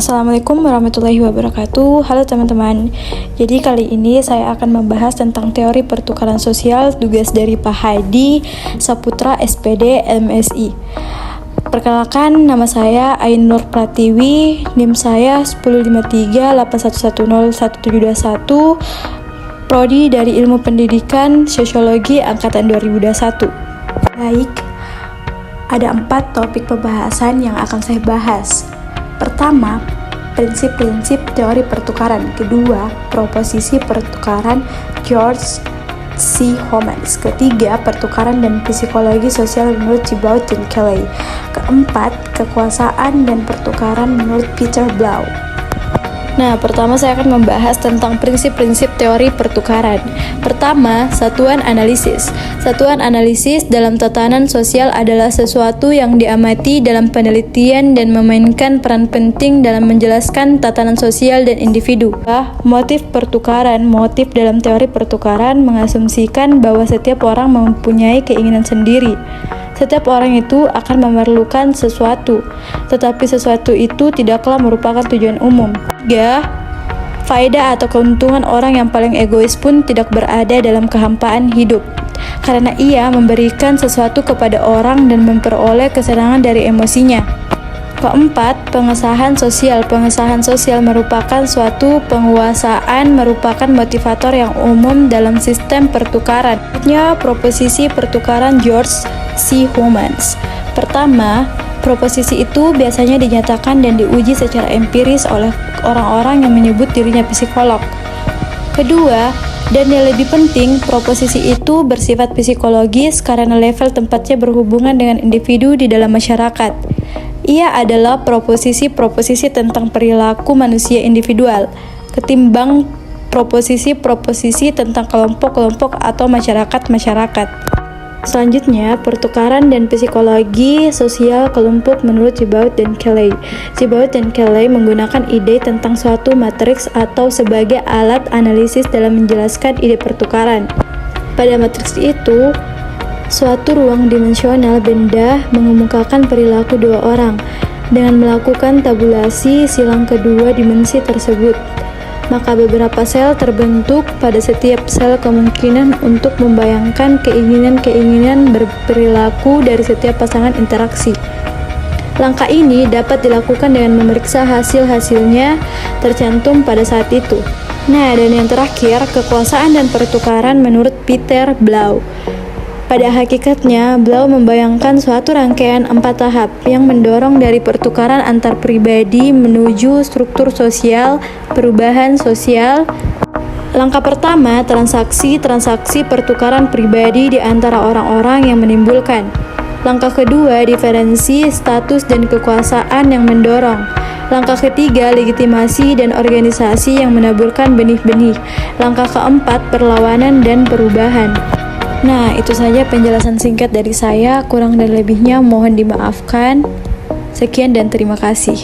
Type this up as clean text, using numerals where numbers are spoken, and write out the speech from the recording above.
Assalamualaikum warahmatullahi wabarakatuh. Halo teman-teman. Jadi kali ini saya akan membahas tentang teori pertukaran sosial, tugas dari Pak Hadi Saputra SPD MSI. Perkenalkan, nama saya Ain Nur Pratiwi, NIM saya 105381101721, Prodi dari Ilmu Pendidikan Sosiologi Angkatan 2021. Baik, ada 4 topik pembahasan yang akan saya bahas. Pertama, prinsip-prinsip teori pertukaran. Kedua, proposisi pertukaran George C. Homans. Ketiga, pertukaran dan psikologi sosial menurut Thibaut dan Kelly. Keempat, kekuasaan dan pertukaran menurut Peter Blau. Nah, pertama saya akan membahas tentang prinsip-prinsip teori pertukaran. Pertama, satuan analisis. Satuan analisis dalam tatanan sosial adalah sesuatu yang diamati dalam penelitian dan memainkan peran penting dalam menjelaskan tatanan sosial dan individu. Motif pertukaran. Motif dalam teori pertukaran mengasumsikan bahwa setiap orang mempunyai keinginan sendiri. Setiap orang itu akan memerlukan sesuatu, tetapi sesuatu itu tidaklah merupakan tujuan umum. 3. Faedah atau keuntungan orang yang paling egois pun tidak berada dalam kehampaan hidup, karena ia memberikan sesuatu kepada orang dan memperoleh kesenangan dari emosinya. Keempat, pengesahan sosial. Pengesahan sosial merupakan suatu penguasaan, merupakan motivator yang umum dalam sistem pertukaran. Selanjutnya, proposisi pertukaran George C. Homans. Pertama, proposisi itu biasanya dinyatakan dan diuji secara empiris oleh orang-orang yang menyebut dirinya psikolog. Kedua, dan yang lebih penting, proposisi itu bersifat psikologis karena level tempatnya berhubungan dengan individu di dalam masyarakat. Ia adalah proposisi-proposisi tentang perilaku manusia individual, ketimbang proposisi-proposisi tentang kelompok-kelompok atau masyarakat-masyarakat. Selanjutnya, pertukaran dan psikologi sosial kelompok menurut Thibaut dan Kelly. Thibaut dan Kelly menggunakan ide tentang suatu matriks atau sebagai alat analisis dalam menjelaskan ide pertukaran. Pada matriks itu, suatu ruang dimensional benda mengemukakan perilaku dua orang. Dengan melakukan tabulasi silang kedua dimensi tersebut, maka beberapa sel terbentuk. Pada setiap sel kemungkinan untuk membayangkan keinginan-keinginan berperilaku dari setiap pasangan interaksi. Langkah ini dapat dilakukan dengan memeriksa hasil-hasilnya tercantum pada saat itu. Nah, dan yang terakhir, kekuasaan dan pertukaran menurut Peter Blau. Pada hakikatnya, Blau membayangkan suatu rangkaian 4 tahap yang mendorong dari pertukaran antar pribadi menuju struktur sosial, perubahan sosial. Langkah pertama, transaksi pertukaran pribadi di antara orang-orang yang menimbulkan. Langkah kedua, diferensi, status, dan kekuasaan yang mendorong. Langkah ketiga, legitimasi dan organisasi yang menaburkan benih-benih. Langkah keempat, perlawanan dan perubahan. Nah, itu saja penjelasan singkat dari saya. Kurang dan lebihnya mohon dimaafkan. Sekian dan terima kasih.